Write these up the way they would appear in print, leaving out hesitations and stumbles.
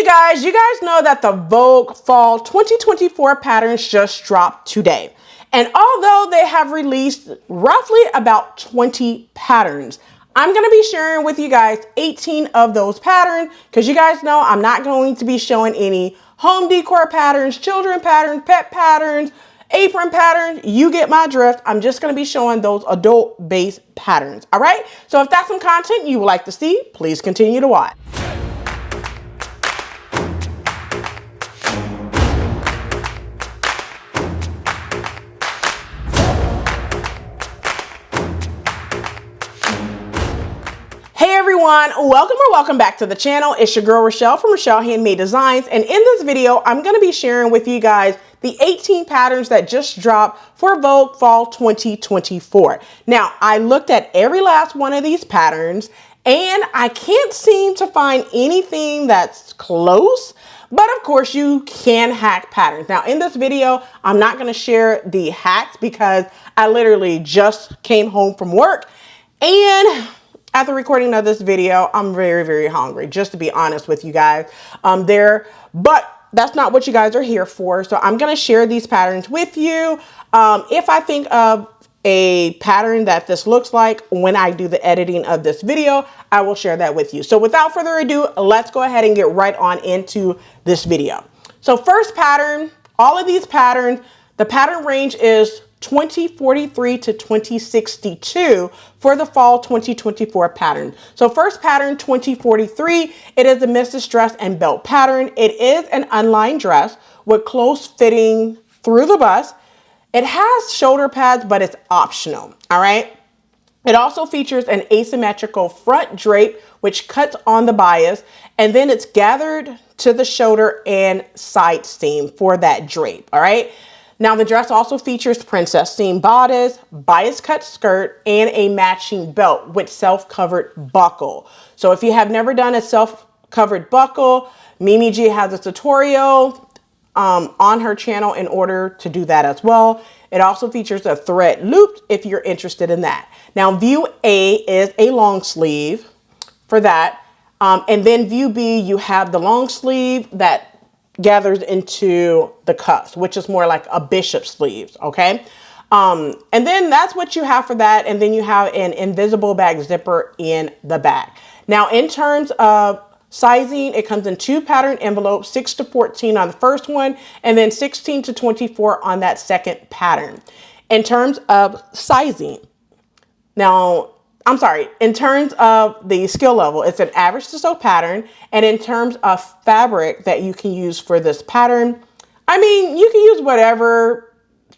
you guys know that the Vogue Fall 2024 patterns just dropped today. And although they have released roughly about 20 patterns, I'm going to be sharing with you guys 18 of those patterns because you guys know I'm not going to be showing any home decor patterns, children patterns, pet patterns, apron patterns. You get my drift. I'm just going to be showing those adult-based patterns. All right. So if that's some content you would like to see, please continue to watch. Hey everyone, welcome back to the channel. It's your girl Rochelle from Rochelle.Handmade.Designs, and in this video I'm going to be sharing with you guys the 18 patterns that just dropped for Vogue Fall 2024. Now, I looked at every last one of these patterns and I can't seem to find anything that's close, but of course you can hack patterns. Now in this video, I'm not going to share the hacks because I literally just came home from work, and after recording of this video, I'm very hungry, just to be honest with you guys but that's not what you guys are here for. So I'm going to share these patterns with you. If I think of a pattern that this looks like when I do the editing of this video, I will share that with you. So without further ado, let's go ahead and get right on into this video. So first pattern, all of these patterns, the pattern range is 2043 to 2062 for the fall 2024 pattern. So first pattern 2043, it is a missus dress and belt pattern. It is an unlined dress with close fitting through the bust. It has shoulder pads, but it's optional. All right. It also features an asymmetrical front drape, which cuts on the bias, and then it's gathered to the shoulder and side seam for that drape. All right. Now the dress also features princess seam bodice, bias cut skirt, and a matching belt with self-covered buckle. So if you have never done a self-covered buckle, Mimi G has a tutorial on her channel in order to do that as well. It also features a thread loop if you're interested in that. Now view A is a long sleeve for that. And then view B, you have the long sleeve that gathers into the cuffs, which is more like a bishop sleeves. Okay. And then that's what you have for that. And then you have an invisible bag zipper in the back. Now, in terms of sizing, it comes in 2 pattern envelopes, 6 to 14 on the first one, and then 16 to 24 on that second pattern. In terms of sizing, now, I'm sorry, in terms of the skill level, it's an average to sew pattern. And in terms of fabric that you can use for this pattern, I mean, you can use whatever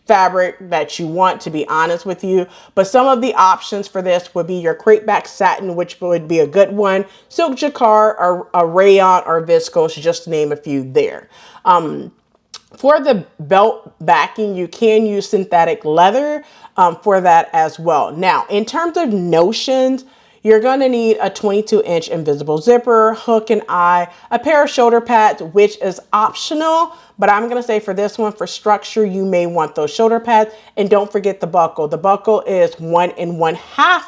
fabric that you want, to be honest with you. But some of the options for this would be your crepe back satin, which would be a good one, silk jacquard, or a rayon, or viscose, just to name a few there. For the belt backing, you can use synthetic leather for that as well. Now, in terms of notions, you're going to need a 22-inch invisible zipper, hook and eye, a pair of shoulder pads, which is optional. But I'm going to say for this one, for structure, you may want those shoulder pads. And don't forget the buckle. The buckle is 1 1/2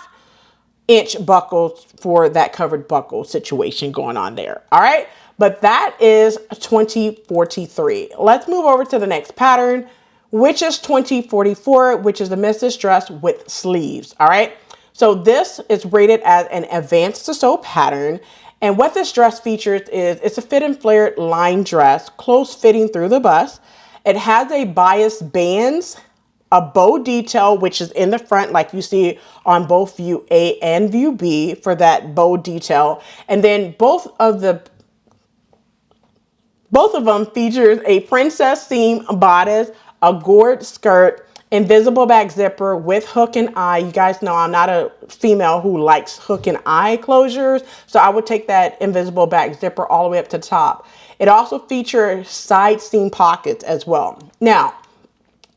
inch buckles for that covered buckle situation going on there. All right. But that is 2043. Let's move over to the next pattern, which is 2044, which is a missus dress with sleeves. All right. So this is rated as an advanced to sew pattern. And what this dress features is it's a fit and flared line dress, close fitting through the bust. It has a bias bands, a bow detail, which is in the front, like you see on both view A and view B for that bow detail. And then both of them features a princess seam bodice, a gored skirt, invisible back zipper with hook and eye. You guys know I'm not a female who likes hook and eye closures, so I would take that invisible back zipper all the way up to the top. It also features side seam pockets as well. Now,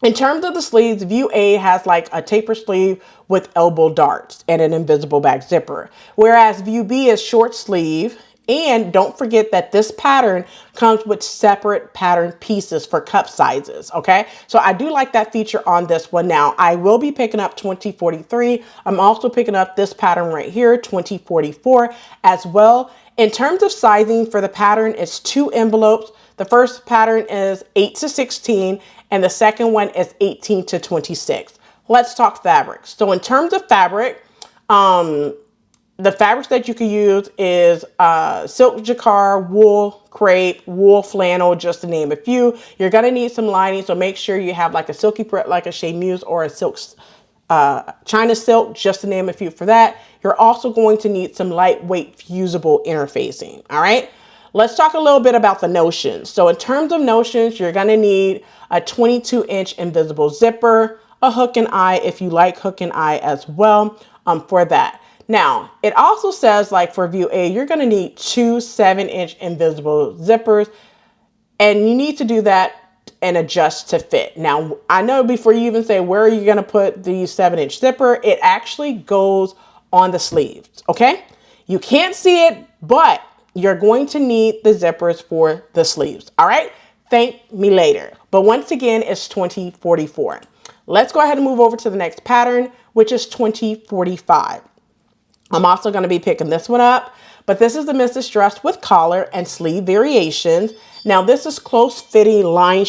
in terms of the sleeves, view A has like a taper sleeve with elbow darts and an invisible back zipper, whereas view B is short sleeve. And don't forget that this pattern comes with separate pattern pieces for cup sizes, okay? So I do like that feature on this one. Now, I will be picking up 2043. I'm also picking up this pattern right here, 2044 as well. In terms of sizing for the pattern, it's 2 envelopes. The first pattern is 8 to 16, and the second one is 18 to 26. Let's talk fabrics. So in terms of fabric, the fabrics that you can use is silk jacquard, wool crepe, wool flannel, just to name a few. You're going to need some lining, so make sure you have like a silky print like a chemise or a silk China silk, just to name a few for that. You're also going to need some lightweight fusible interfacing. All right, let's talk a little bit about the notions. So in terms of notions, you're going to need a 22-inch invisible zipper, a hook and eye if you like hook and eye as well for that. Now, it also says like for view A, you're going to need 2 7-inch invisible zippers, and you need to do that and adjust to fit. Now, I know before you even say where are you going to put the 7-inch zipper, it actually goes on the sleeves, okay? You can't see it, but you're going to need the zippers for the sleeves, all right? Thank me later. But once again, it's 2044. Let's go ahead and move over to the next pattern, which is 2045. I'm also going to be picking this one up, but this is the Mrs. Dress with collar and sleeve variations. Now, this is close fitting line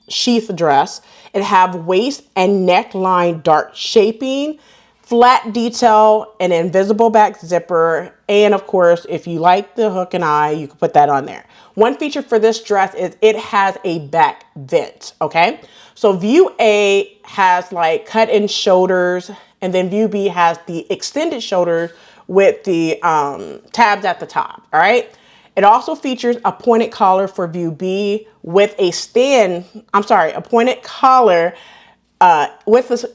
sheath dress. It have waist and neckline dart shaping, flat detail, an invisible back zipper, and of course, if you like the hook and eye, you can put that on there. One feature for this dress is it has a back vent, okay? So view A has like cut-in shoulders, and then view B has the extended shoulders with the tabs at the top, all right? It also features a pointed collar for view B with a a pointed collar with a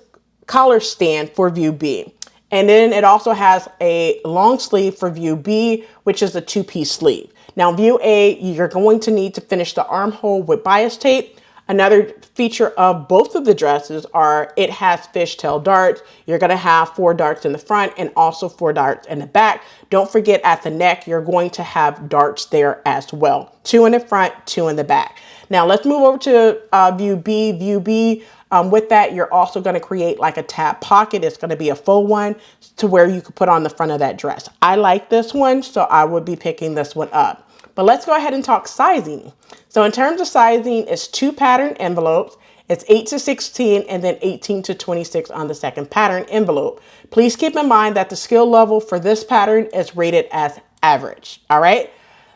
collar stand for view B. And then it also has a long sleeve for view B, which is a 2-piece sleeve. Now view A, you're going to need to finish the armhole with bias tape. Another feature of both of the dresses are it has fishtail darts. You're going to have 4 darts in the front and also 4 darts in the back. Don't forget at the neck, you're going to have darts there as well. 2 in the front, 2 in the back. Now let's move over to view B. View B, with that, you're also going to create like a tab pocket. It's going to be a full one to where you could put on the front of that dress. I like this one, so I would be picking this one up. But let's go ahead and talk sizing. So in terms of sizing, it's 2 pattern envelopes. It's 8 to 16 and then 18 to 26 on the second pattern envelope. Please keep in mind that the skill level for this pattern is rated as average. All right,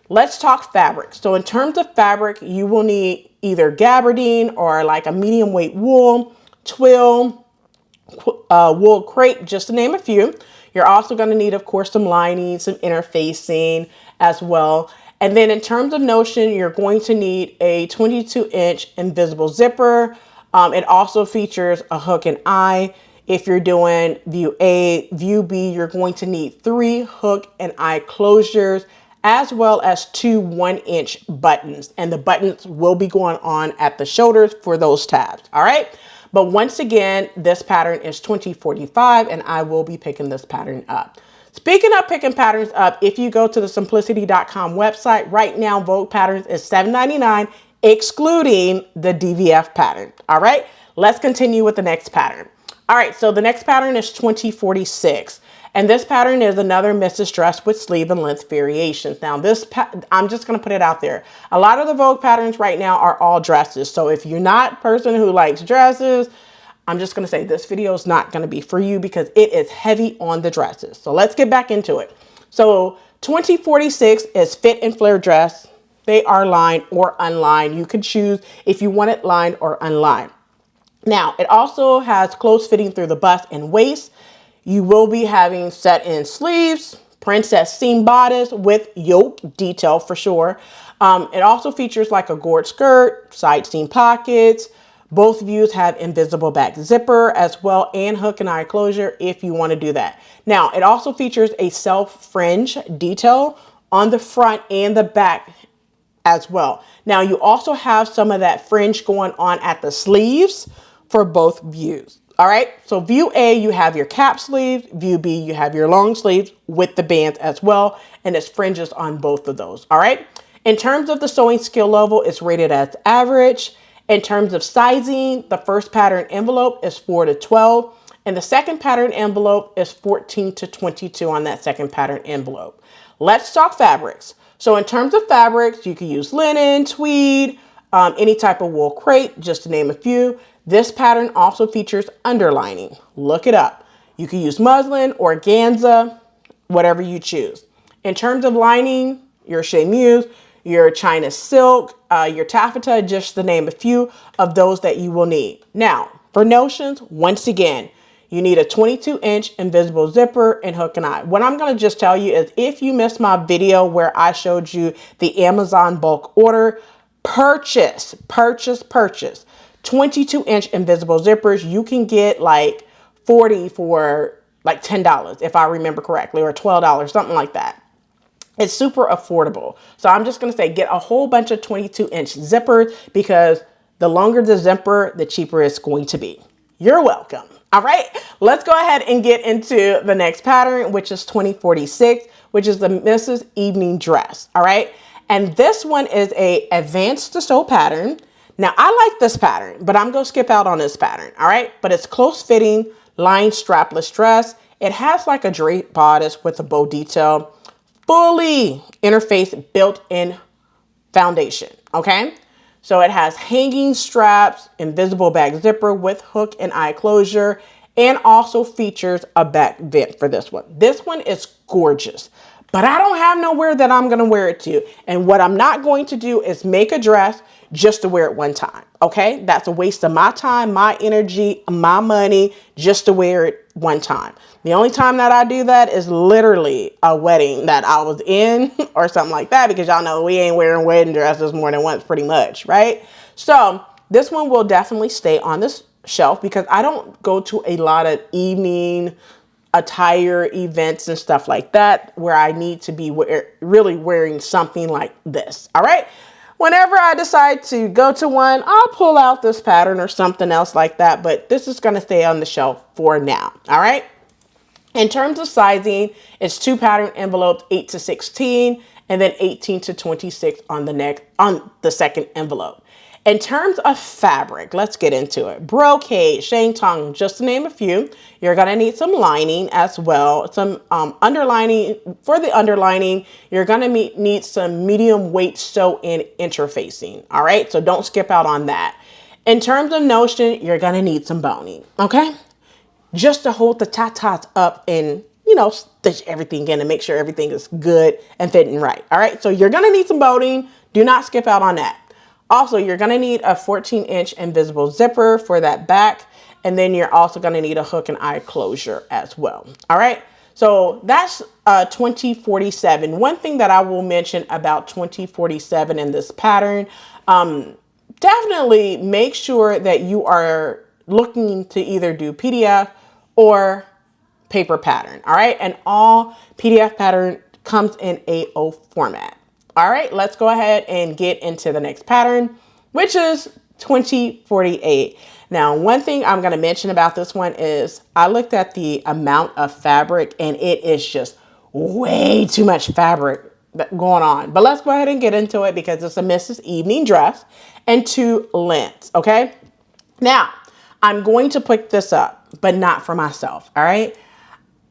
let's talk fabric. So in terms of fabric, you will need either gabardine or like a medium weight wool, twill, wool crepe, just to name a few. You're also going to need, of course, some lining, some interfacing as well. And then in terms of notion, you're going to need a 22-inch invisible zipper. It also features a hook and eye. If you're doing view A, view B, you're going to need 3 hook and eye closures, as well as 2 1-inch buttons. And the buttons will be going on at the shoulders for those tabs. All right. But once again, this pattern is 2045, and I will be picking this pattern up. Speaking of picking patterns up, if you go to the simplicity.com website right now, Vogue patterns is $7.99, excluding the DVF pattern. All right, let's continue with the next pattern. All right, so the next pattern is 2046. And this pattern is another Mrs. Dress with sleeve and length variations. Now I'm just going to put it out there. A lot of the Vogue patterns right now are all dresses. So if you're not a person who likes dresses, I'm just going to say this video is not going to be for you because it is heavy on the dresses. So let's get back into it. So 2046 is fit and flare dress. They are lined or unlined. You can choose if you want it lined or unlined. Now, it also has close fitting through the bust and waist. You will be having set in sleeves, princess seam bodice with yoke detail for sure. It also features like a gored skirt, side seam pockets. Both views have invisible back zipper as well and hook and eye closure if you want to do that. Now, it also features a self fringe detail on the front and the back as well. Now, you also have some of that fringe going on at the sleeves for both views. All right, so view A, you have your cap sleeves. View B, you have your long sleeves with the bands as well, and it's fringes on both of those. All right, in terms of the sewing skill level, it's rated as average. In terms of sizing, the first pattern envelope is 4 to 12, and the second pattern envelope is 14 to 22 on that second pattern envelope. Let's talk fabrics. So in terms of fabrics, you can use linen, tweed, any type of wool crepe, just to name a few. This pattern also features underlining. Look it up. You can use muslin, organza, whatever you choose. In terms of lining, your chemise, your China silk, your taffeta, just to name a few of those that you will need. Now, for notions, once again, you need a 22-inch invisible zipper and hook and eye. What I'm going to just tell you is if you missed my video where I showed you the Amazon bulk order, purchase 22-inch invisible zippers. You can get like 40 for like $10 if I remember correctly, or $12, something like that. It's super affordable. So I'm just going to say get a whole bunch of 22-inch zippers, because the longer the zipper, the cheaper it's going to be. You're welcome. All right, let's go ahead and get into the next pattern, which is 2046, which is the Mrs. Evening Dress. All right, and this one is a advanced to sew pattern. Now, I like this pattern, but I'm going to skip out on this pattern, all right? But it's close-fitting, lined strapless dress. It has like a drape bodice with a bow detail, fully interface built-in foundation, okay? So it has hanging straps, invisible back zipper with hook and eye closure, and also features a back vent for this one. This one is gorgeous, but I don't have nowhere that I'm going to wear it to. And what I'm not going to do is make a dress just to wear it one time. Okay. That's a waste of my time, my energy, my money, just to wear it one time. The only time that I do that is literally a wedding that I was in or something like that, because y'all know we ain't wearing wedding dresses more than once pretty much. Right. So this one will definitely stay on this shelf because I don't go to a lot of evening attire events and stuff like that where I need to be really wearing something like this. All right. Whenever I decide to go to one, I'll pull out this pattern or something else like that, but this is going to stay on the shelf for now. All right. In terms of sizing, it's 2 pattern envelopes, 8 to 16, and then 18 to 26 on the second envelope. In terms of fabric, let's get into it. Brocade, shantung, just to name a few. You're going to need some lining as well. Some underlining. For the underlining, you're going to need some medium weight sew-in interfacing. All right, so don't skip out on that. In terms of notion, you're going to need some boning, okay? Just to hold the tatas up and, you know, stitch everything in and make sure everything is good and fitting right. All right, so you're going to need some boning. Do not skip out on that. Also, you're going to need a 14-inch invisible zipper for that back. And then you're also going to need a hook and eye closure as well. All right. So that's 2047. One thing that I will mention about 2047 in this pattern, definitely make sure that you are looking to either do PDF or paper pattern. All right. And all PDF pattern comes in A0 format. All right, let's go ahead and get into the next pattern, which is 2048. Now, one thing I'm going to mention about this one is I looked at the amount of fabric and it is just way too much fabric going on. But let's go ahead and get into it because it's a Mrs. Evening Dress and 2 lengths. Okay. Now, I'm going to pick this up, but not for myself. All right.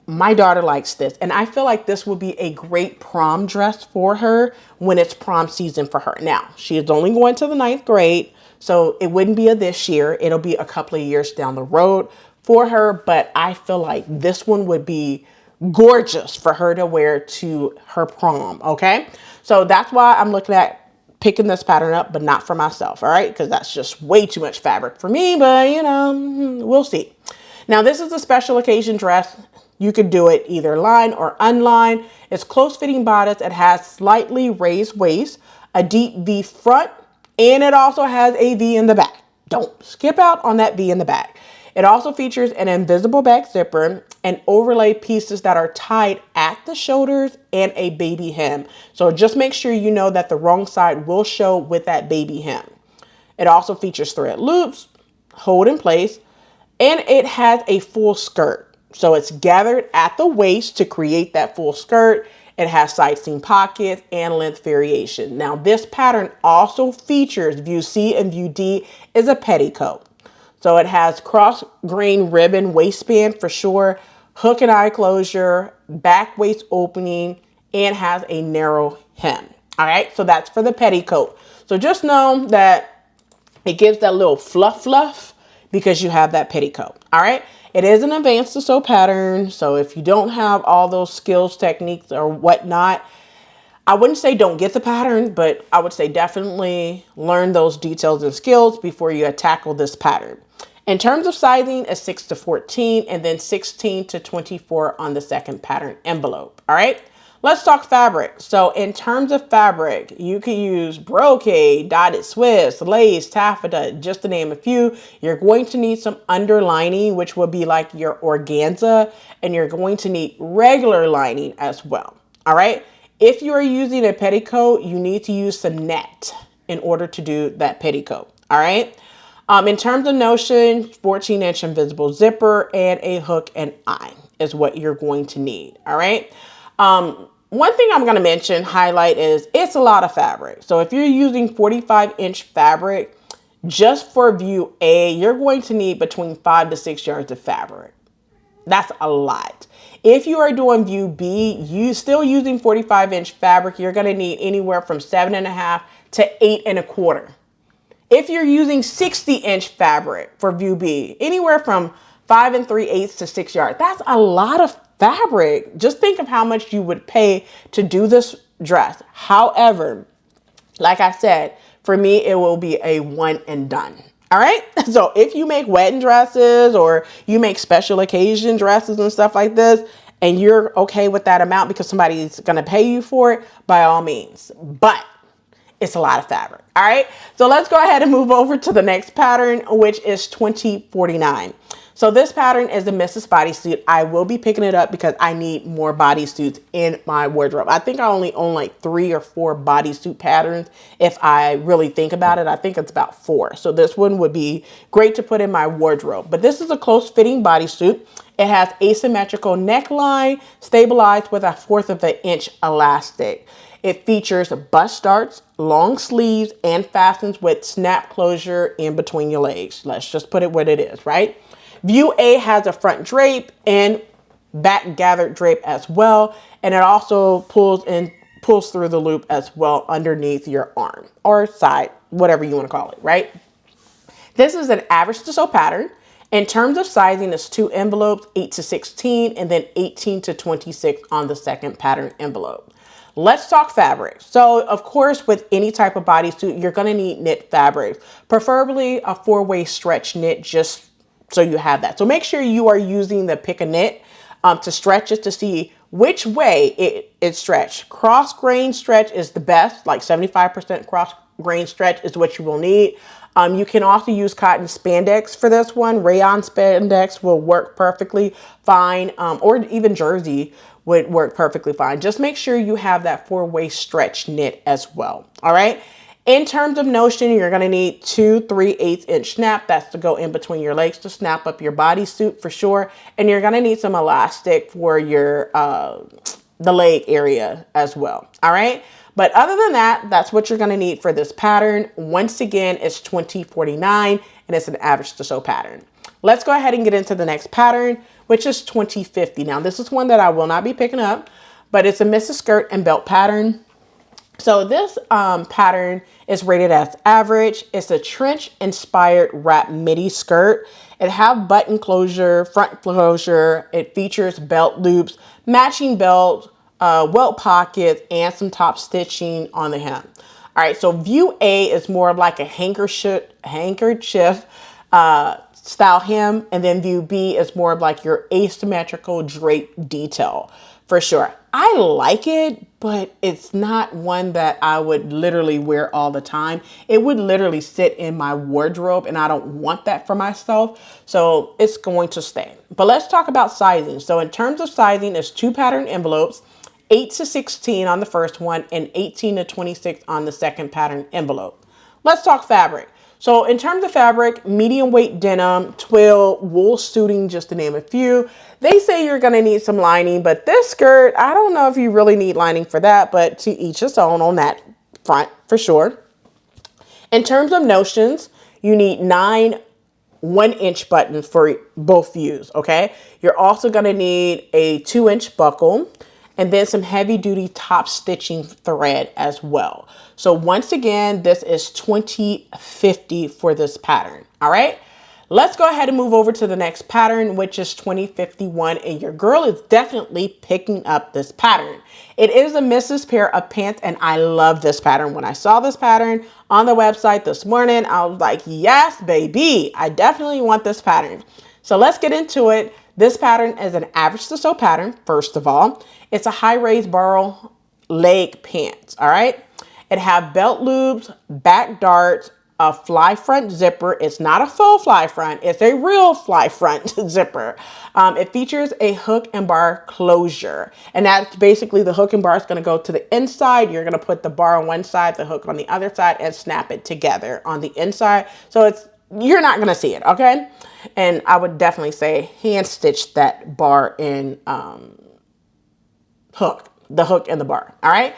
My daughter likes this, and I feel like this would be a great prom dress for her when it's prom season for her. Now, she is only going to the 9th grade, so it wouldn't be a this year. It'll be a couple of years down the road for her, but I feel like this one would be gorgeous for her to wear to her prom, okay? So that's why I'm looking at picking this pattern up, but not for myself, all right? Because that's just way too much fabric for me, but, you know, we'll see. Now, this is a special occasion dress. You could do it either line or unlined. It's close-fitting bodice. It has slightly raised waist, a deep V front, and it also has a V in the back. Don't skip out on that V in the back. It also features an invisible back zipper and overlay pieces that are tied at the shoulders and a baby hem. So just make sure you know that the wrong side will show with that baby hem. It also features thread loops, hold in place, And it has a full skirt. So it's gathered at the waist to create that full skirt. It has side seam pockets and length variation. Now this pattern also features view C and view D is a petticoat. So it has cross grain ribbon waistband for sure, hook and eye closure, back waist opening, and has a narrow hem. All right, so that's for the petticoat. So just know that it gives that little fluff because you have that petticoat. All right, it is an advanced to sew pattern. So if you don't have all those skills, techniques, or whatnot, I wouldn't say don't get the pattern, but I would say definitely learn those details and skills before you tackle this pattern. In terms of sizing, it's 6 to 14 and then 16 to 24 on the second pattern envelope. All right, let's talk fabric. So in terms of fabric, you can use brocade, dotted Swiss, lace, taffeta, just to name a few. You're going to need some underlining, which will be like your organza, and you're going to need regular lining as well. All right. If you are using a petticoat, you need to use some net in order to do that petticoat. All right. In terms of notion, 14-inch invisible zipper and a hook and eye is what you're going to need. All right. One thing I'm going to mention, highlight, is it's a lot of fabric. So if you're using 45-inch fabric, just for view A, you're going to need between 5 to 6 yards of fabric. That's a lot. If you are doing view B, you still using 45-inch fabric, you're going to need anywhere from 7.5 to 8.25. If you're using 60-inch fabric for view B, anywhere from 5 3/8 to 6 yards. That's a lot of fabric. Just think of how much you would pay to do this dress. However, like I said, for me, it will be a one and done. All right. So if you make wedding dresses or you make special occasion dresses and stuff like this, and you're okay with that amount because somebody's going to pay you for it, by all means. But it's a lot of fabric. All right. So let's go ahead and move over to the next pattern, which is 2049. So this pattern is a Mrs. bodysuit. I will be picking it up because I need more bodysuits in my wardrobe. I think I only own like 3 or 4 bodysuit patterns. If I really think about it, I think it's about 4. So this one would be great to put in my wardrobe. But this is a close fitting bodysuit. It has asymmetrical neckline stabilized with 1/4 of an inch elastic. It features bust darts, long sleeves, and fastens with snap closure in between your legs. Let's just put it what it is, right? View A has a front drape and back gathered drape as well. And it also pulls through the loop as well underneath your arm or side, whatever you want to call it, right? This is an average to sew pattern. In terms of sizing, it's 2 envelopes, 8 to 16, and then 18 to 26 on the second pattern envelope. Let's talk fabric. So of course, with any type of bodysuit, you're going to need knit fabric, preferably a 4-way stretch knit, just so you have that. So make sure you are using the pick a knit to stretch it to see which way it's stretched. Cross grain stretch is the best, like 75% cross grain stretch is what you will need. You can also use cotton spandex for this one. Rayon spandex will work perfectly fine, or even jersey would work perfectly fine. Just make sure you have that 4-way stretch knit as well. All right. In terms of notion, you're going to need 2 3/8 inch snap. That's to go in between your legs to snap up your bodysuit for sure. And you're going to need some elastic for your the leg area as well. All right. But other than that, that's what you're going to need for this pattern. Once again, it's 2049 and it's an average to sew pattern. Let's go ahead and get into the next pattern, which is 2050. Now, this is one that I will not be picking up, but it's a Mrs. skirt and belt pattern. So this pattern is rated as average. It's a trench inspired wrap midi skirt. It have button closure, front closure. It features belt loops, matching belt, welt pockets, and some top stitching on the hem. All right, so view A is more of like a handkerchief style hem, and then view B is more of like your asymmetrical drape detail for sure. I like it, but it's not one that I would literally wear all the time. It would literally sit in my wardrobe, and I don't want that for myself. So it's going to stay. But let's talk about sizing. So in terms of sizing, it's 2 pattern envelopes, 8 to 16 on the first one and 18 to 26 on the second pattern envelope. Let's talk fabric. So in terms of fabric, medium weight denim, twill, wool suiting, just to name a few. They say you're going to need some lining, but this skirt, I don't know if you really need lining for that, but to each his own on that front for sure. In terms of notions, you need 9 1-inch buttons for both views, okay? You're also going to need a 2-inch buckle and then some heavy duty top stitching thread as well. So once again, this is $20.50 for this pattern, all right? Let's go ahead and move over to the next pattern, which is $20.51, and your girl is definitely picking up this pattern. It is a missus pair of pants, and I love this pattern. When I saw this pattern on the website this morning, I was like, yes, baby, I definitely want this pattern. So let's get into it. This pattern is an average to sew pattern, first of all. It's a high-raised barrel leg pants, all right? It have belt loops, back darts, a fly front zipper. It's not a faux fly front. It's a real fly front zipper. It features a hook and bar closure. And that's basically the hook and bar is going to go to the inside. You're going to put the bar on one side, the hook on the other side, and snap it together on the inside. So you're not going to see it, okay? And I would definitely say hand stitch that bar in the hook and the bar, all right?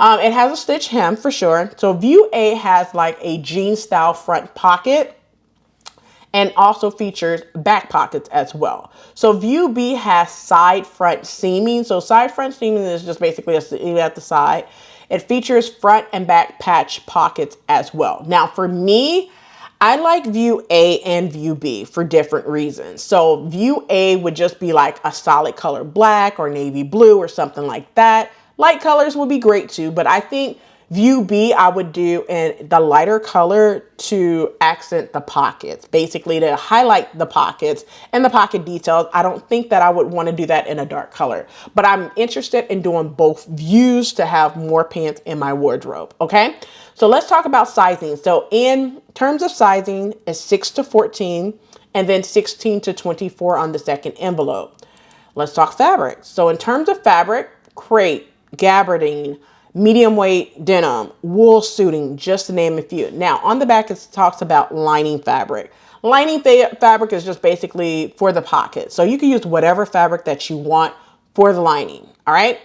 It has a stitch hem for sure. So view A has like a jean style front pocket and also features back pockets as well. So view B has side front seaming. So side front seaming is just basically a seam at the side. It features front and back patch pockets as well. Now for me, I like view A and view B for different reasons. So view A would just be like a solid color black or navy blue or something like that. Light colors would be great too, but I think view B I would do in the lighter color to accent the pockets, basically to highlight the pockets and the pocket details. I don't think that I would want to do that in a dark color, but I'm interested in doing both views to have more pants in my wardrobe, okay? So let's talk about sizing. So in terms of sizing, it's 6 to 14 and then 16 to 24 on the second envelope. Let's talk fabric. So in terms of fabric, crepe, gabardine, medium weight denim, wool suiting, just to name a few. Now on the back it talks about lining fabric. Lining fabric is just basically for the pocket. So you can use whatever fabric that you want for the lining, all right?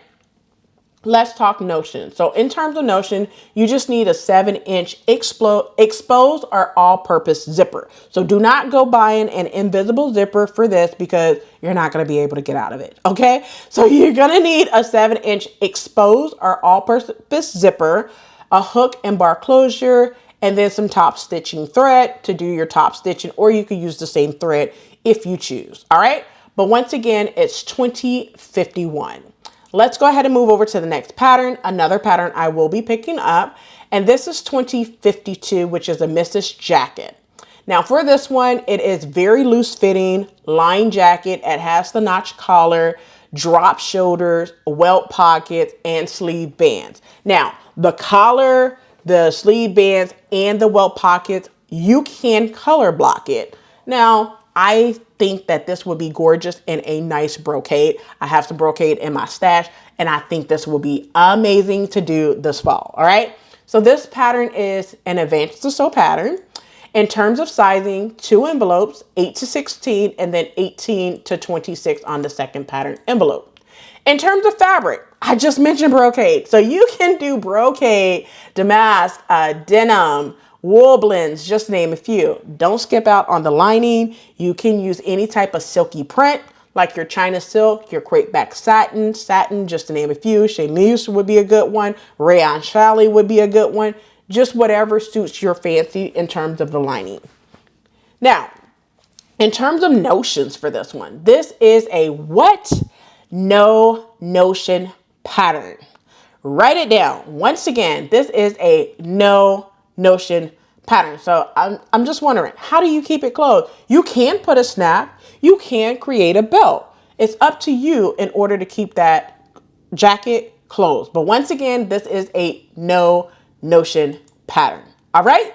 Let's talk notion. So in terms of notion, you just need a 7-inch exposed or all-purpose zipper. So do not go buying an invisible zipper for this because you're not going to be able to get out of it. Okay. So you're going to need a 7-inch exposed or all-purpose zipper, a hook and bar closure, and then some top stitching thread to do your top stitching, or you could use the same thread if you choose. All right. But once again, it's $20.51. Let's go ahead and move over to the next pattern, another pattern I will be picking up. And this is $20.52, which is a missus jacket. Now for this one, it is very loose fitting, lined jacket. It has the notch collar, drop shoulders, welt pockets, and sleeve bands. Now the collar, the sleeve bands, and the welt pockets, you can color block it. Now, I think that this would be gorgeous in a nice brocade. I have some brocade in my stash, and I think this will be amazing to do this fall, all right? So this pattern is an advanced to sew pattern. In terms of sizing, 2 envelopes, 8 to 16, and then 18 to 26 on the second pattern envelope. In terms of fabric, I just mentioned brocade. So you can do brocade, damask, denim, wool blends, just to name a few. Don't skip out on the lining. You can use any type of silky print, like your China silk, your crepe back satin, just to name a few. Chemise would be a good one. Rayon challis would be a good one. Just whatever suits your fancy in terms of the lining. Now, in terms of notions for this one, this is a what? No notion pattern. Write it down. Once again, this is a no notion pattern. So I'm just wondering, how do you keep it closed? You can put a snap. You can create a belt. It's up to you in order to keep that jacket closed. But once again, this is a no notion pattern. All right.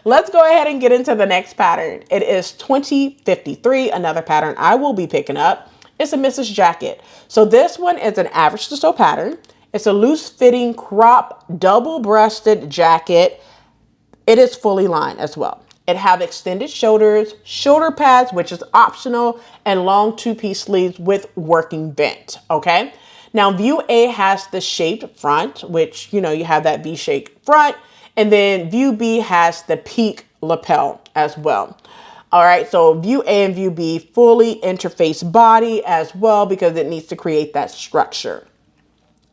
Let's go ahead and get into the next pattern. It is $20.53, another pattern I will be picking up. It's a missus jacket. So this one is an average to sew pattern. It's a loose fitting crop double breasted jacket. It is fully lined as well. It have extended shoulders, shoulder pads, which is optional, and long two-piece sleeves with working vent, okay? Now, view A has the shaped front, which, you know, you have that V-shaped front, and then view B has the peak lapel as well. All right, so view A and view B fully interface body as well because it needs to create that structure.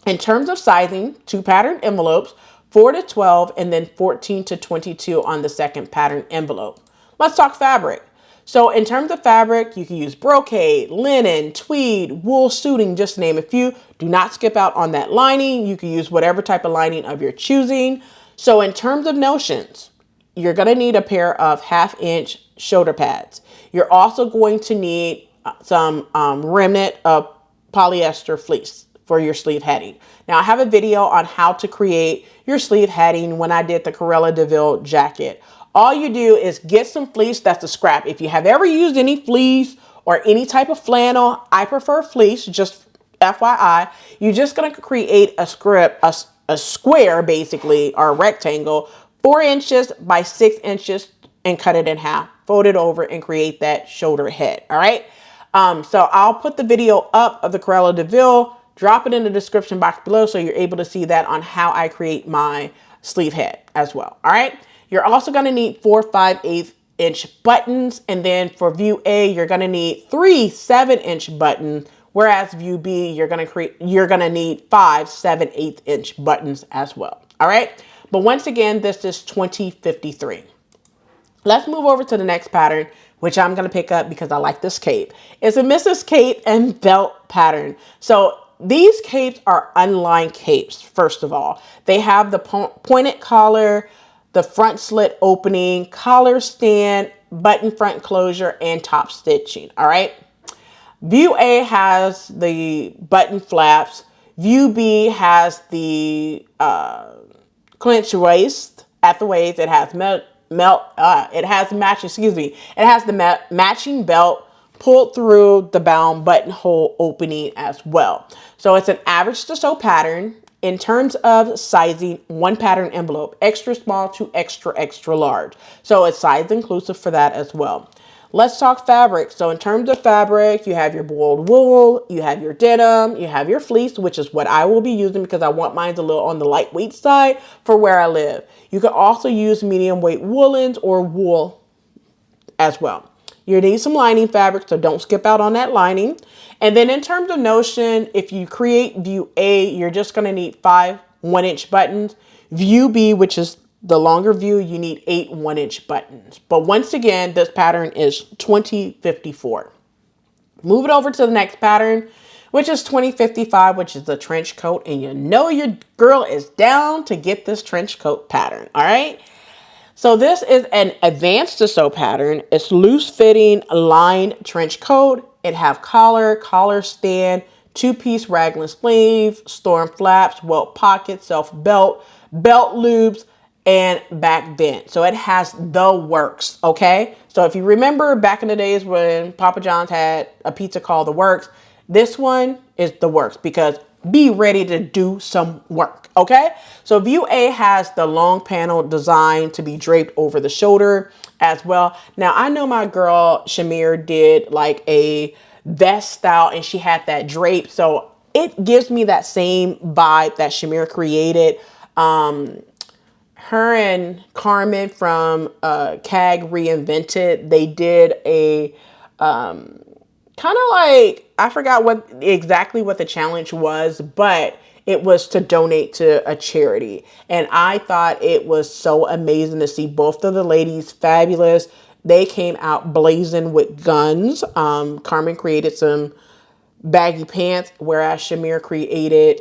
In terms of sizing, 2 pattern envelopes, 4 to 12, and then 14 to 22 on the second pattern envelope. Let's talk fabric. So in terms of fabric, you can use brocade, linen, tweed, wool suiting, just to name a few. Do not skip out on that lining. You can use whatever type of lining of your choosing. So in terms of notions, you're going to need a pair of 1/2 inch shoulder pads. You're also going to need some remnant of polyester fleece for your sleeve heading. Now I have a video on how to create your sleeve heading when I did the Cruella de Vil jacket. All you do is get some fleece that's a scrap. If you have ever used any fleece or any type of flannel, I prefer fleece, just FYI. You're just gonna create a script, a square basically, or a rectangle, 4 inches by 6 inches, and cut it in half. Fold it over and create that shoulder head, all right? So I'll put the video up of the Cruella de Vil, drop it in the description box below so you're able to see that on how I create my sleeve head as well, all right? You're also gonna need 4 5/8 inch buttons, and then for view A, you're gonna need 3 7-inch buttons, whereas view B, you're gonna need 5 7/8 inch buttons as well, all right? But once again, this is 2053. Let's move over to the next pattern, which I'm going to pick up because I like this cape. It's a Mrs. Cape and belt pattern. So these capes are unlined capes, first of all. They have the pointed collar, the front slit opening, collar stand, button front closure, and top stitching, all right? View A has the button flaps. View B has the clinch waist at the waist. It has the matching belt pulled through the bound buttonhole opening as well. So it's an average to sew pattern. In terms of sizing, 1 pattern envelope, extra small to extra, extra large. So it's size inclusive for that as well. Let's talk fabric. So in terms of fabric, you have your boiled wool, you have your denim, you have your fleece, which is what I will be using because I want mine a little on the lightweight side for where I live. You can also use medium weight woolens or wool as well. You need some lining fabric, so don't skip out on that lining. And then in terms of notion, if you create view A, you're just going to need 5 1-inch buttons. View B, which is the longer view, you need 8 1-inch buttons. But once again, this pattern is 2054. Move it over to the next pattern, which is 2055, which is the trench coat. And you know your girl is down to get this trench coat pattern, all right? So this is an advanced to sew pattern. It's loose fitting lined trench coat. It have collar stand, 2-piece raglan sleeve, storm flaps, welt pocket, self belt, belt loops, and back vent. So it has the works, okay? So if you remember back in the days when Papa John's had a pizza called the works, this one is the works because be ready to do some work, okay? So view A has the long panel design to be draped over the shoulder as well. Now I know my girl Shamir did like a vest style and she had that drape. So it gives me that same vibe that Shamir created. Her and Carmen from CAG Reinvented, they did a kind of like, I forgot exactly what the challenge was, but it was to donate to a charity. And I thought it was so amazing to see both of the ladies fabulous. They came out blazing with guns. Carmen created some baggy pants, whereas Shamir created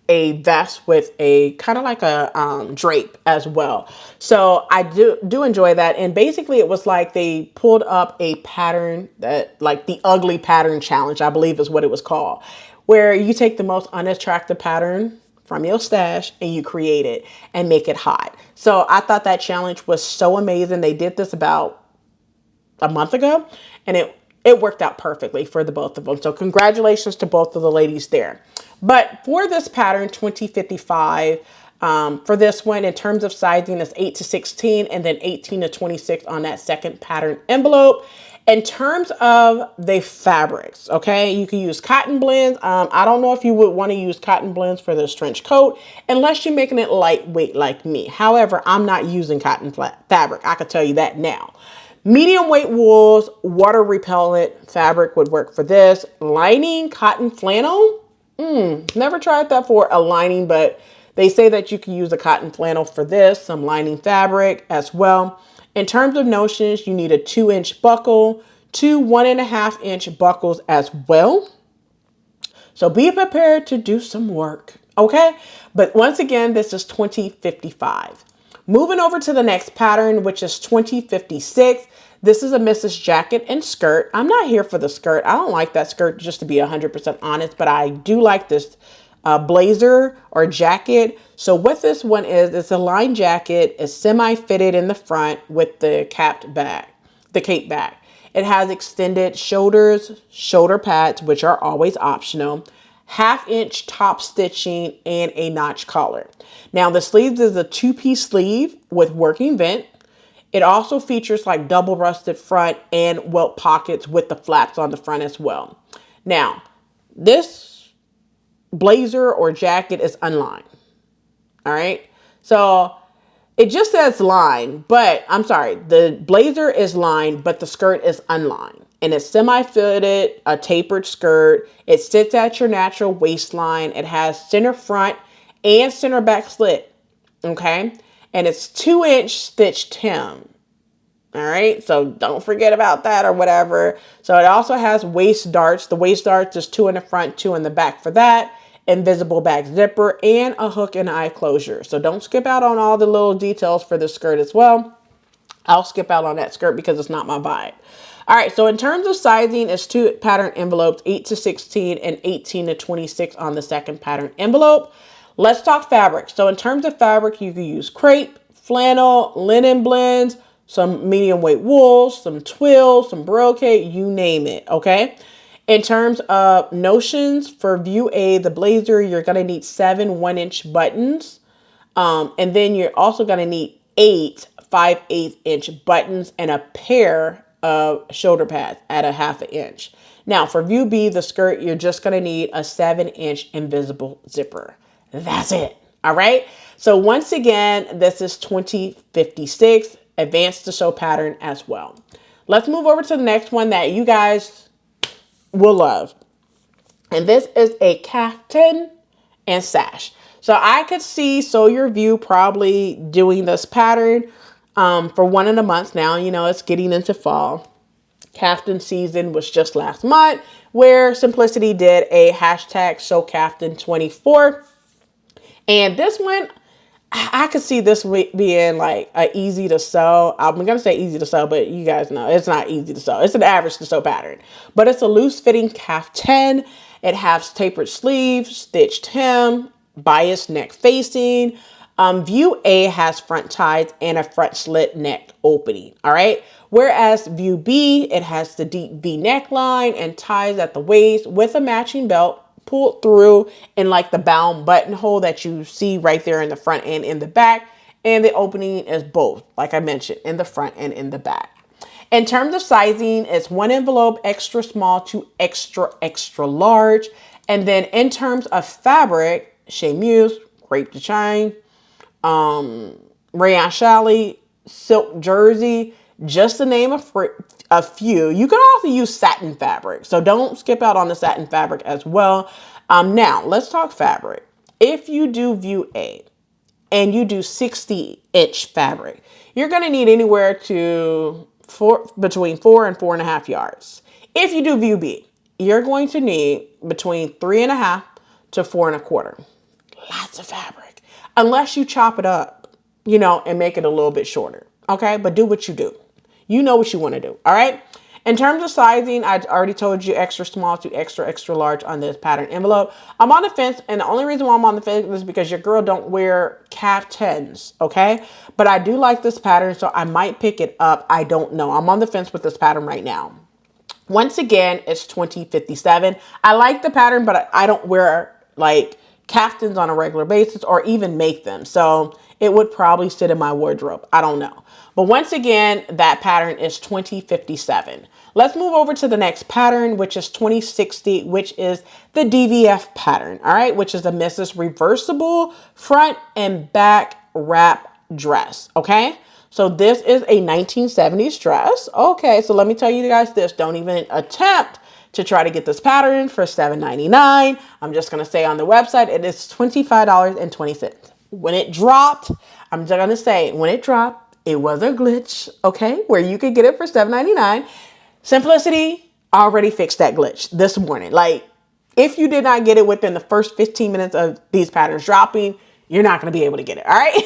a vest with a kind of like a drape as well. So I do enjoy that. And basically it was like they pulled up a pattern that like the ugly pattern challenge, I believe is what it was called, where you take the most unattractive pattern from your stash and you create it and make it hot. So I thought that challenge was so amazing. They did this about a month ago and it worked out perfectly for the both of them. So congratulations to both of the ladies there. But for this pattern, 2055, For this one, in terms of sizing, it's 8 to 16 and then 18 to 26 on that second pattern envelope. In terms of the fabrics, okay, you can use cotton blends. I don't know if you would want to use cotton blends for this trench coat unless you're making it lightweight like me. However, I'm not using cotton fabric. I could tell you that now. Medium weight wools, water repellent fabric would work for this. Lining, cotton flannel. Never tried that for a lining, but they say that you can use a cotton flannel for this, some lining fabric as well. In terms of notions, you need a 2-inch buckle, 2 1.5-inch buckles as well. So be prepared to do some work, okay? But once again, this is 2055. Moving over to the next pattern, which is 2056. This is a Mrs. jacket and skirt. I'm not here for the skirt. I don't like that skirt, just to be 100% honest, but I do like this blazer or jacket. So what this one is, it's a lined jacket. It's semi-fitted in the front with the cape back. It has extended shoulders, shoulder pads, which are always optional, 1/2-inch top stitching, and a notch collar. Now the sleeves is a 2-piece sleeve with working vent. It also features like double rusted front and welt pockets with the flaps on the front as well. Now, this blazer or jacket is unlined. All right. So it just says line, but I'm sorry. The blazer is lined, but the skirt is unlined, and it's semi-fitted, a tapered skirt. It sits at your natural waistline. It has center front and center back slit. Okay. And it's 2-inch stitched hem. All right, so don't forget about that or whatever. So it also has waist darts. The waist darts is 2 in the front, 2 in the back for that. Invisible back zipper and a hook and eye closure. So don't skip out on all the little details for the skirt as well. I'll skip out on that skirt because it's not my vibe. All right, so in terms of sizing, it's 2 pattern envelopes, 8 to 16 and 18 to 26 on the second pattern envelope. Let's talk fabric. So in terms of fabric, you can use crepe, flannel, linen blends, some medium weight wool, some twill, some brocade, you name it, okay? In terms of notions for view A, the blazer, you're going to need 7 1-inch buttons. And then you're also going to need 8 5/8-inch buttons and a pair of shoulder pads at a 1/2 inch. Now for view B, the skirt, you're just going to need a 7-inch invisible zipper. That's it. All right. So once again, this is 2056. Advanced to sew pattern as well. Let's move over to the next one that you guys will love. And this is a kaftan and sash. So I could see Sew Your View probably doing this pattern for one of the months now. You know, it's getting into fall. Kaftan season was just last month, where Simplicity did a hashtag Sew Kaftan 24. And this one, I could see this being like a easy to sew. I'm going to say easy to sew, but you guys know it's not easy to sew. It's an average to sew pattern, but it's a loose fitting kaftan. It has tapered sleeves, stitched hem, bias neck facing. View A has front ties and a front slit neck opening. All right. Whereas view B, it has the deep V neckline and ties at the waist with a matching belt pulled through in like the bound buttonhole that you see right there in the front and in the back. And the opening is both, like I mentioned, in the front and in the back. In terms of sizing, it's 1 envelope, extra small to extra, extra large. And then in terms of fabric, chemise, crepe de chine, rayon challis, silk jersey, just to name a few. You can also use satin fabric, so don't skip out on the satin fabric as well. Now, let's talk fabric. If you do view A and you do 60-inch fabric, you're going to need anywhere to between 4 and 4.5 yards. If you do view B, you're going to need between 3.5 to 4.25. Lots of fabric, unless you chop it up, you know, and make it a little bit shorter. Okay, but do what you do. You know what you want to do. All right. In terms of sizing, I already told you extra small to extra, extra large on this pattern envelope. I'm on the fence, and the only reason why I'm on the fence is because your girl don't wear kaftans, okay? But I do like this pattern, so I might pick it up. I don't know. I'm on the fence with this pattern right now. Once again, it's 2057. I like the pattern, but I don't wear like caftans on a regular basis or even make them. So it would probably sit in my wardrobe. I don't know. But once again, that pattern is 2057. Let's move over to the next pattern, which is 2060, which is the DVF pattern. All right, which is a Mrs. Reversible front and back wrap dress. Okay. So this is a 1970s dress. Okay, so let me tell you guys this. Don't even attempt to try to get this pattern for $7.99. I'm just going to say on the website, it is $25.20. When it dropped, I'm just going to say, when it dropped, it was a glitch, okay, where you could get it for $7.99. Simplicity already fixed that glitch this morning. Like, if you did not get it within the first 15 minutes of these patterns dropping, you're not going to be able to get it. All right.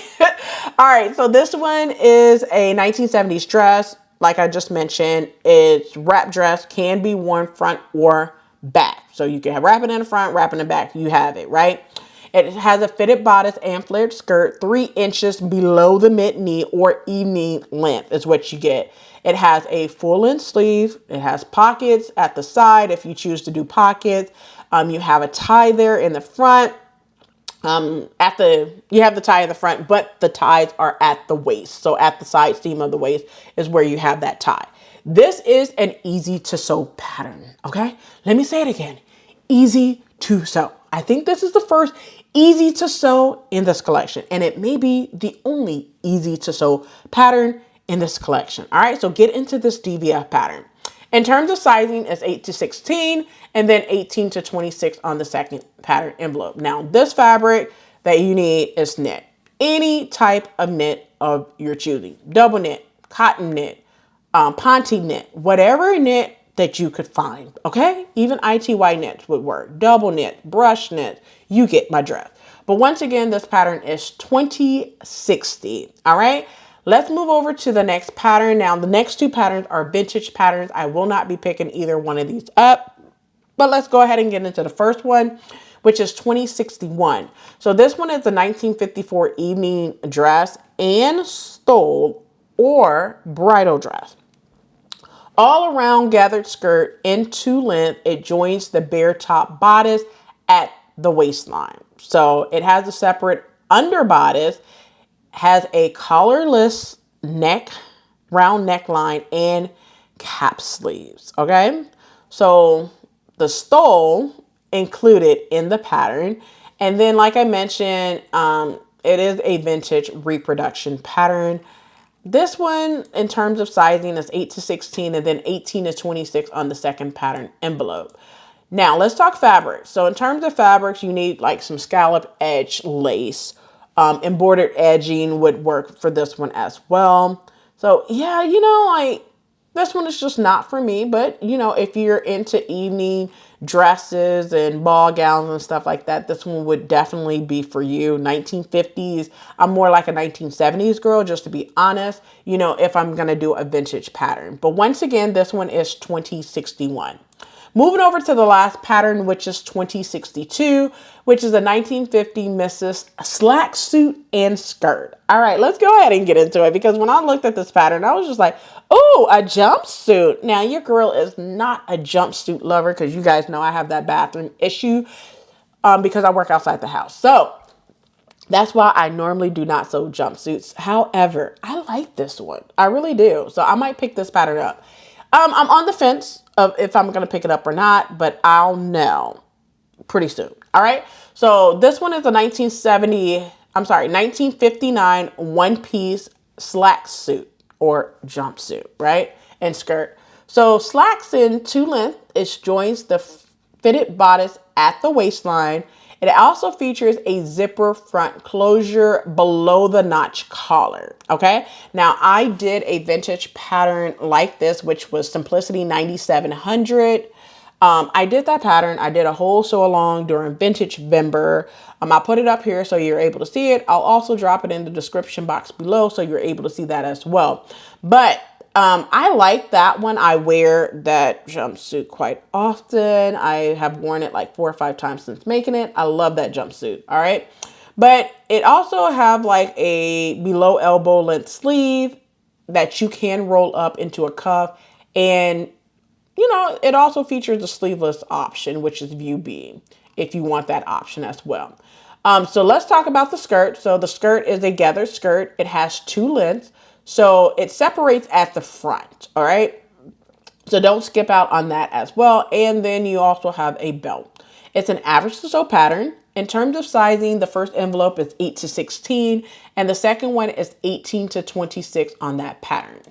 All right. So this one is a 1970s dress. Like I just mentioned, it's wrap dress, can be worn front or back. So you can wrap it in the front, wrap it in the back. You have it, right? It has a fitted bodice and flared skirt, 3 inches below the mid knee or evening length is what you get. It has a full length sleeve. It has pockets at the side if you choose to do pockets. You have a tie there in the front. You have the tie in the front, but the ties are at the waist. So at the side seam of the waist is where you have that tie. This is an easy to sew pattern. Okay. Let me say it again. Easy to sew. I think this is the first easy to sew in this collection, and it may be the only easy to sew pattern in this collection. All right. So get into this DVF pattern. In terms of sizing, it's 8 to 16 and then 18 to 26 on the second pattern envelope. Now, this fabric that you need is knit. Any type of knit of your choosing. Double knit, cotton knit, ponte knit, whatever knit that you could find, okay? Even ITY knits would work. Double knit, brush knit, you get my drift. But once again, this pattern is 2060, all right? Let's move over to the next pattern. Now, the next 2 patterns are vintage patterns. I will not be picking either one of these up, but let's go ahead and get into the first one, which is 2061. So this one is the 1954 evening dress and stole or bridal dress. All around gathered skirt into length. It joins the bare top bodice at the waistline. So it has a separate under bodice, has a collarless neck, round neckline, and cap sleeves. Okay. So the stole included in the pattern. And then, like I mentioned, it is a vintage reproduction pattern. This one, in terms of sizing, is 8 to 16 and then 18 to 26 on the second pattern envelope. Now, let's talk fabric. So in terms of fabrics, you need like some scallop edge lace. Embroidered edging would work for this one as well. So yeah, like this one is just not for me, but if you're into evening dresses and ball gowns and stuff like that, this one would definitely be for you. 1950s. I'm more like a 1970s girl, just to be honest, if I'm going to do a vintage pattern. But once again, this one is 2061. Moving over to the last pattern, which is 2062, which is a 1950 Mrs. slack suit and skirt. All right, let's go ahead and get into it, because when I looked at this pattern, I was just like, oh, a jumpsuit. Now, your girl is not a jumpsuit lover, because you guys know I have that bathroom issue because I work outside the house. So that's why I normally do not sew jumpsuits. However, I like this one. I really do. So I might pick this pattern up. I'm on the fence of if I'm going to pick it up or not, but I'll know pretty soon. All right. So this one is a 1959 one-piece slack suit or jumpsuit, right? And skirt. So slacks in 2 length. It joins the fitted bodice at the waistline. It also features a zipper front closure below the notch collar. Okay. Now I did a vintage pattern like this, which was Simplicity 9700. I did that pattern. I did a whole sew along during Vintage Vember. I'll put it up here so you're able to see it. I'll also drop it in the description box below so you're able to see that as well. But I like that one. I wear that jumpsuit quite often. I have worn it like 4 or 5 times since making it. I love that jumpsuit. All right. But it also have like a below elbow length sleeve that you can roll up into a cuff. And, it also features the sleeveless option, which is view B, if you want that option as well. So let's talk about the skirt. So the skirt is a gathered skirt. It has 2 lengths. So it separates at the front. All right. So don't skip out on that as well. And then you also have a belt. It's an average to sew pattern. In terms of sizing, the first envelope is 8 to 16 and the second one is 18 to 26 on that pattern.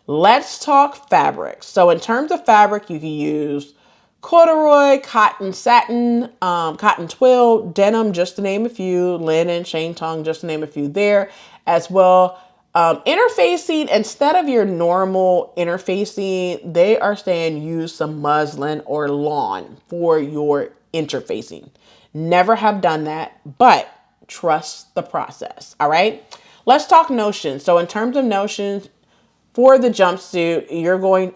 Let's talk fabrics. So in terms of fabric, you can use corduroy, cotton satin, cotton twill, denim, just to name a few, linen, shantung, just to name a few there as well. Interfacing, instead of your normal interfacing, they are saying use some muslin or lawn for your interfacing. Never have done that, but trust the process. All right. Let's talk notions. So in terms of notions for the jumpsuit, you're going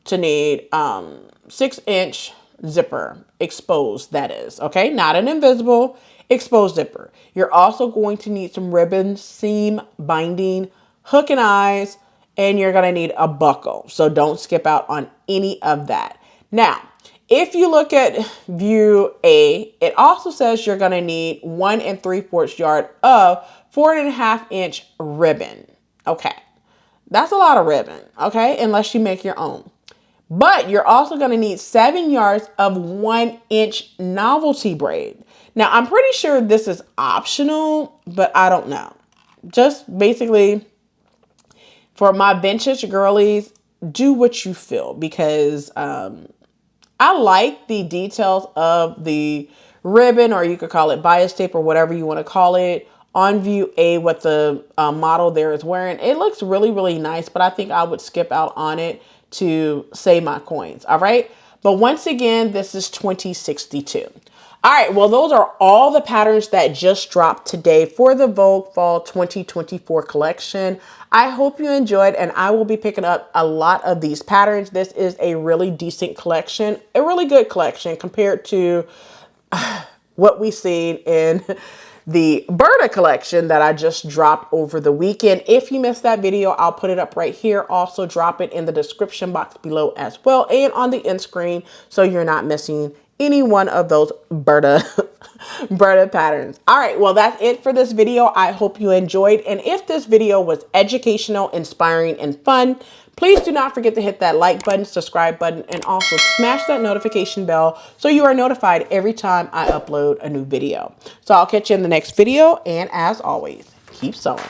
to need 6-inch zipper, exposed, that is. Okay. Not an invisible, exposed zipper. You're also going to need some ribbon, seam, binding, hook and eyes, and you're going to need a buckle. So don't skip out on any of that. Now, if you look at view A, it also says you're going to need 1 3/4 yard of 4.5-inch ribbon. Okay. That's a lot of ribbon. Okay. Unless you make your own. But you're also going to need 7 yards of 1-inch novelty braid. Now, I'm pretty sure this is optional, but I don't know. Just basically for my vintage girlies, do what you feel, because I like the details of the ribbon, or you could call it bias tape or whatever you want to call it, on view A, what the model there is wearing. It looks really, really nice, but I think I would skip out on it to save my coins. All right. But once again, this is 2062. All right. Well, those are all the patterns that just dropped today for the Vogue Fall 2024 collection. I hope you enjoyed, and I will be picking up a lot of these patterns. This is a really decent collection, a really good collection compared to what we've seen in the Berta collection that I just dropped over the weekend. If you missed that video, I'll put it up right here. Also drop it in the description box below as well, and on the end screen, so you're not missing any one of those Berta patterns. All right, well, that's it for this video. I hope you enjoyed. And if this video was educational, inspiring, and fun, please do not forget to hit that like button, subscribe button, and also smash that notification bell so you are notified every time I upload a new video. So I'll catch you in the next video. And as always, keep sewing.